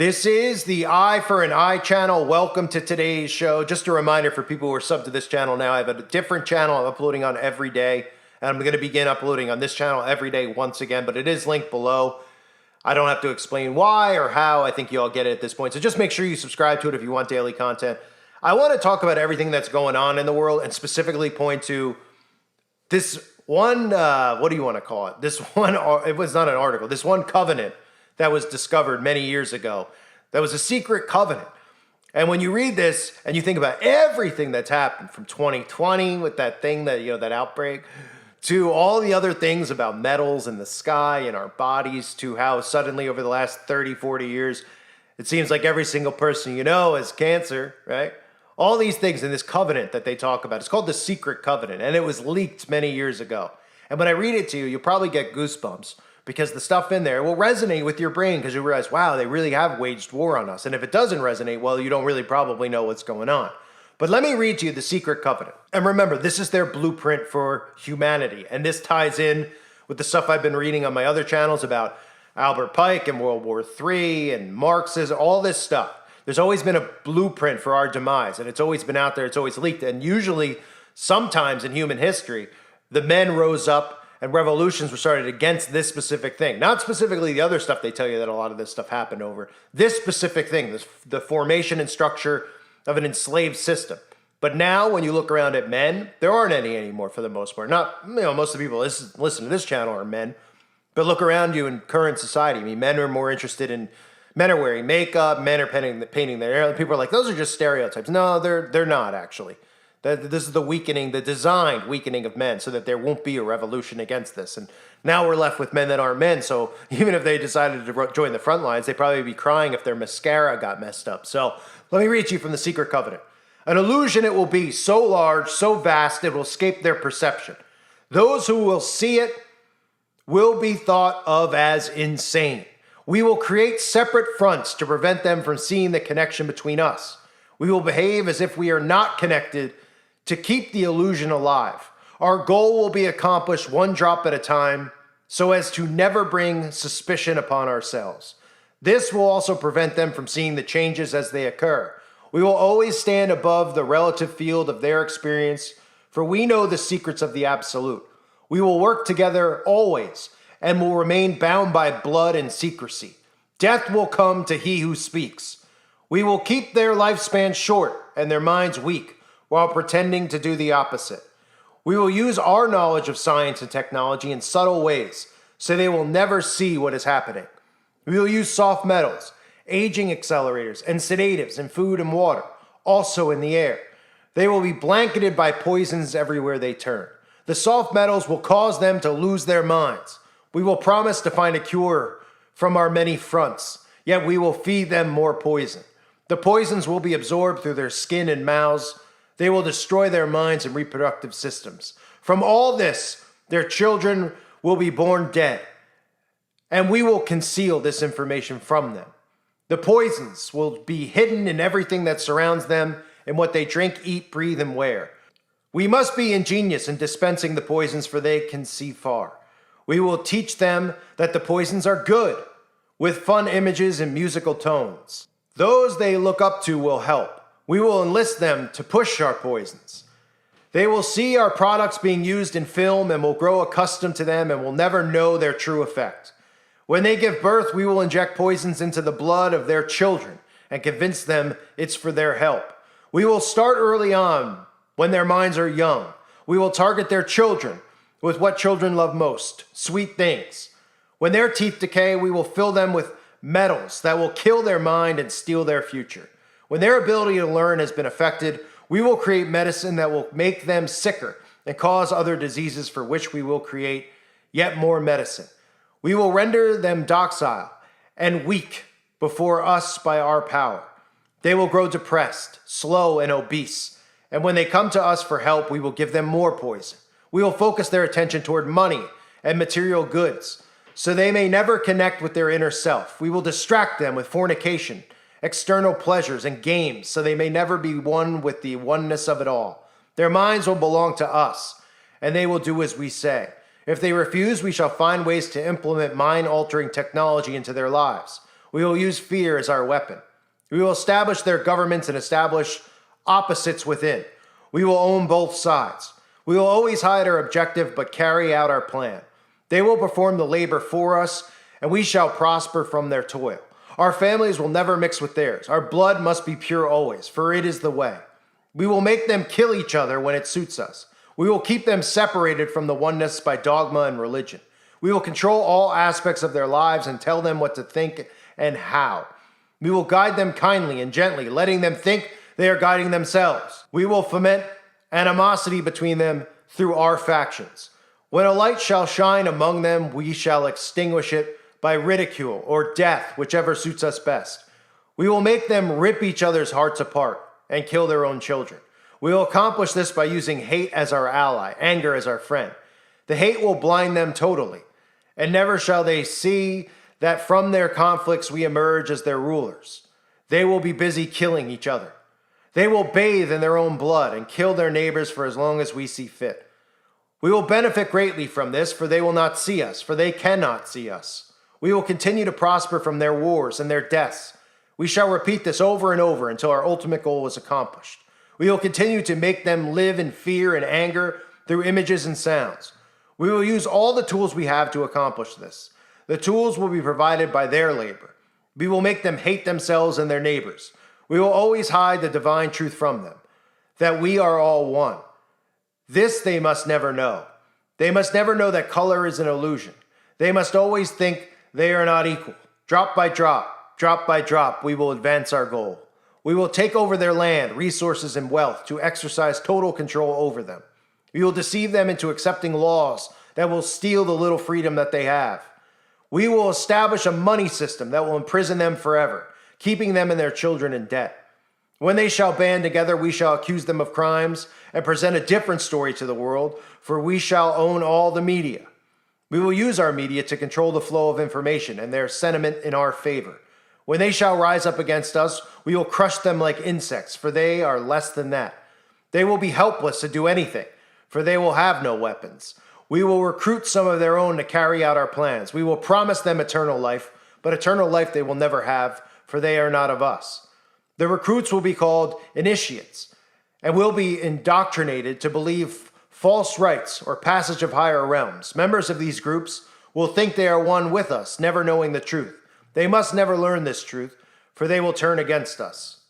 This is the Eye for an Eye channel. Welcome to today's show. Just a reminder for people who are subbed to this channel now, I have a different channel I'm uploading on every day. And I'm going to begin uploading on this channel every day once again, but it is linked below. I don't have to explain why or how. I think you all get it at this point. So just make sure you subscribe to it if you want daily content. I want to talk about everything that's going on in the world and specifically point to this one, what do you want to call it? This one, it was not an article, this one covenant that was discovered many years ago. That was a secret covenant. And when you read this and you think about everything that's happened from 2020 with that thing that, that outbreak, to all the other things about metals in the sky and our bodies, to how suddenly over the last 30, 40 years, it seems like every single person you know has cancer, right? All these things in this covenant that they talk about. It's called the secret covenant, and it was leaked many years ago. And when I read it to you, you'll probably get goosebumps because the stuff in there will resonate with your brain because you realize, wow, they really have waged war on us. And if it doesn't resonate, well, you don't really probably know what's going on. But let me read to you the secret covenant. And remember, this is their blueprint for humanity. And this ties in with the stuff I've been reading on my other channels about Albert Pike and World War III and Marxism, all this stuff. There's always been a blueprint for our demise, and it's always been out there, it's always leaked. And usually, sometimes in human history, the men rose up and revolutions were started against this specific thing. Not specifically the other stuff they tell you that a lot of this stuff happened over. This specific thing, the formation and structure of an enslaved system. But now, when you look around at men, there aren't any anymore for the most part. Not, most of the people listen to this channel are men. But look around you in current society. I mean, men are more interested in, men are wearing makeup, men are painting their hair. People are like, those are just stereotypes. No, they're not actually. This is the weakening, the designed weakening of men so that there won't be a revolution against this. And now we're left with men that aren't men. So even if they decided to join the front lines, they'd probably be crying if their mascara got messed up. So let me read to you from the secret covenant. An illusion it will be so large, so vast, it will escape their perception. Those who will see it will be thought of as insane. We will create separate fronts to prevent them from seeing the connection between us. We will behave as if we are not connected to keep the illusion alive. Our goal will be accomplished one drop at a time so as to never bring suspicion upon ourselves. This will also prevent them from seeing the changes as they occur. We will always stand above the relative field of their experience, for we know the secrets of the absolute. We will work together always and will remain bound by blood and secrecy. Death will come to he who speaks. We will keep their lifespan short and their minds weak, while pretending to do the opposite. We will use our knowledge of science and technology in subtle ways, so they will never see what is happening. We will use soft metals, aging accelerators, and sedatives in food and water, also in the air. They will be blanketed by poisons everywhere they turn. The soft metals will cause them to lose their minds. We will promise to find a cure from our many fronts, yet we will feed them more poison. The poisons will be absorbed through their skin and mouths. They will destroy their minds and reproductive systems. From all this, their children will be born dead, and we will conceal this information from them. The poisons will be hidden in everything that surrounds them, in what they drink, eat, breathe, and wear. We must be ingenious in dispensing the poisons, for they can see far. We will teach them that the poisons are good, with fun images and musical tones. Those they look up to will help. We will enlist them to push our poisons. They will see our products being used in film and will grow accustomed to them and will never know their true effect. When they give birth, we will inject poisons into the blood of their children and convince them it's for their help. We will start early on when their minds are young. We will target their children with what children love most, sweet things. When their teeth decay, we will fill them with metals that will kill their mind and steal their future. When their ability to learn has been affected, we will create medicine that will make them sicker and cause other diseases for which we will create yet more medicine. We will render them docile and weak before us by our power. They will grow depressed, slow, and obese. And when they come to us for help, we will give them more poison. We will focus their attention toward money and material goods, so they may never connect with their inner self. We will distract them with fornication, external pleasures, and games, so they may never be one with the oneness of it all. Their minds will belong to us, and they will do as we say. If they refuse, we shall find ways to implement mind-altering technology into their lives. We will use fear as our weapon. We will establish their governments and establish opposites within. We will own both sides. We will always hide our objective but carry out our plan. They will perform the labor for us, and we shall prosper from their toil. Our families will never mix with theirs. Our blood must be pure always, for it is the way. We will make them kill each other when it suits us. We will keep them separated from the oneness by dogma and religion. We will control all aspects of their lives and tell them what to think and how. We will guide them kindly and gently, letting them think they are guiding themselves. We will foment animosity between them through our factions. When a light shall shine among them, we shall extinguish it by ridicule or death, whichever suits us best. We will make them rip each other's hearts apart and kill their own children. We will accomplish this by using hate as our ally, anger as our friend. The hate will blind them totally, and never shall they see that from their conflicts we emerge as their rulers. They will be busy killing each other. They will bathe in their own blood and kill their neighbors for as long as we see fit. We will benefit greatly from this, for they will not see us, for they cannot see us. We will continue to prosper from their wars and their deaths. We shall repeat this over and over until our ultimate goal is accomplished. We will continue to make them live in fear and anger through images and sounds. We will use all the tools we have to accomplish this. The tools will be provided by their labor. We will make them hate themselves and their neighbors. We will always hide the divine truth from them, that we are all one. This they must never know. They must never know that color is an illusion. They must always think they are not equal. Drop by drop, we will advance our goal. We will take over their land, resources, and wealth to exercise total control over them. We will deceive them into accepting laws that will steal the little freedom that they have. We will establish a money system that will imprison them forever, keeping them and their children in debt. When they shall band together, we shall accuse them of crimes and present a different story to the world, for we shall own all the media. We will use our media to control the flow of information and their sentiment in our favor. When they shall rise up against us, we will crush them like insects, for they are less than that. They will be helpless to do anything, for they will have no weapons. We will recruit some of their own to carry out our plans. We will promise them eternal life, but eternal life they will never have, for they are not of us. The recruits will be called initiates, and will be indoctrinated to believe false rights or passage of higher realms. Members of these groups will think they are one with us, never knowing the truth. They must never learn this truth, for they will turn against us.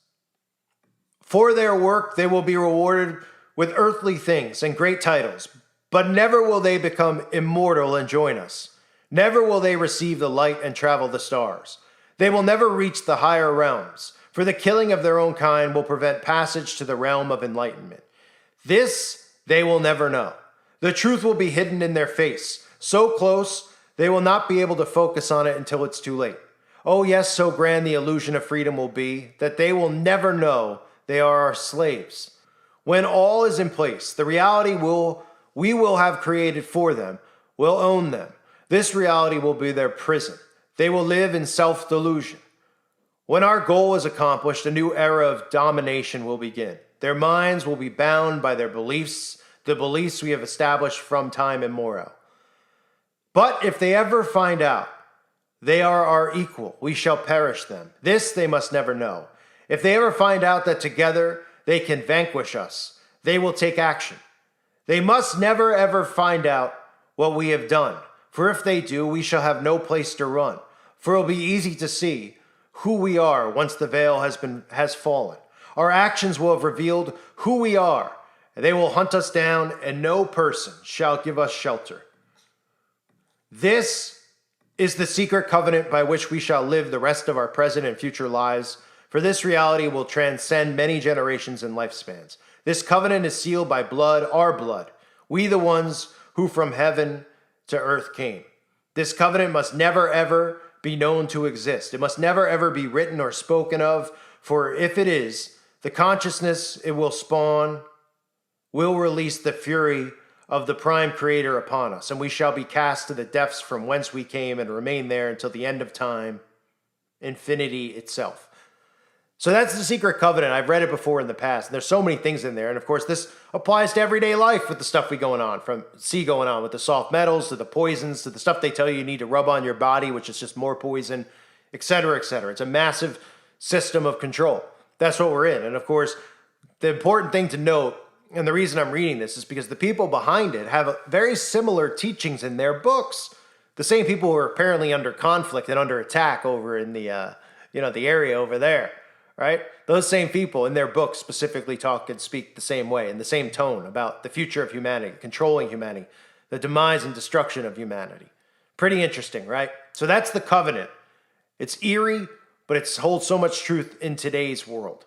For their work, they will be rewarded with earthly things and great titles, but never will they become immortal and join us. Never will they receive the light and travel the stars. They will never reach the higher realms, for the killing of their own kind will prevent passage to the realm of enlightenment. This they will never know. The truth will be hidden in their face, so close they will not be able to focus on it until it's too late. Oh yes, so grand the illusion of freedom will be that they will never know they are our slaves. When all is in place, the reality we will have created for them will own them. This reality will be their prison. They will live in self-delusion. When our goal is accomplished, a new era of domination will begin. Their minds will be bound by their beliefs, the beliefs we have established from time immemorial. But if they ever find out they are our equal, we shall perish them. This they must never know. If they ever find out that together they can vanquish us, they will take action. They must never ever find out what we have done, for if they do, we shall have no place to run. For it will be easy to see who we are once the veil has fallen. Our actions will have revealed who we are, and they will hunt us down, and no person shall give us shelter. This is the secret covenant by which we shall live the rest of our present and future lives, for this reality will transcend many generations and lifespans. This covenant is sealed by blood, our blood, we the ones who from heaven to earth came. This covenant must never ever be known to exist. It must never ever be written or spoken of, for if it is, the consciousness it will spawn will release the fury of the prime creator upon us, and we shall be cast to the depths from whence we came and remain there until the end of time, infinity itself. So that's the secret covenant. I've read it before in the past, and there's so many things in there. And of course, this applies to everyday life with the stuff going on with the soft metals to the poisons to the stuff they tell you need to rub on your body, which is just more poison. et cetera, et cetera. It's a massive system of control. That's what we're in. And of course, the important thing to note, and the reason I'm reading this, is because the people behind it have very similar teachings in their books. The same people who are apparently under conflict and under attack over in the the area over there, right? Those same people in their books specifically talk and speak the same way, in the same tone, about the future of humanity, controlling humanity, the demise and destruction of humanity. Pretty interesting, right? So that's the covenant. It's eerie, but it holds so much truth in today's world.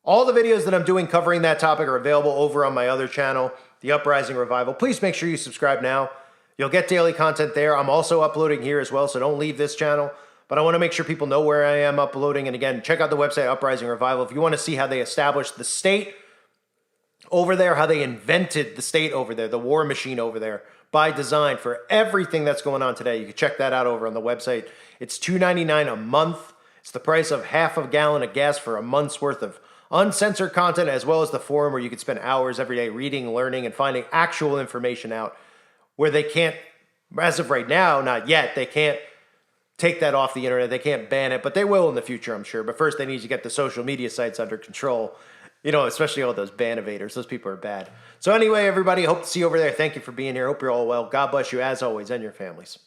All the videos that I'm doing covering that topic are available over on my other channel, The Uprising Revival. Please make sure you subscribe now. You'll get daily content there. I'm also uploading here as well, so don't leave this channel. But I want to make sure people know where I am uploading. And again, check out the website, Uprising Revival. If you want to see how they established the state over there, how they invented the state over there, the war machine over there, by design for everything that's going on today, you can check that out over on the website. It's $2.99 a month. It's the price of half a gallon of gas for a month's worth of uncensored content, as well as the forum where you can spend hours every day reading, learning, and finding actual information out where they can't, as of right now, not yet, they can't take that off the internet. They can't ban it, but they will in the future, I'm sure. But first, they need to get the social media sites under control. Especially all those ban evaders. Those people are bad. So anyway, everybody, hope to see you over there. Thank you for being here. Hope you're all well. God bless you as always and your families.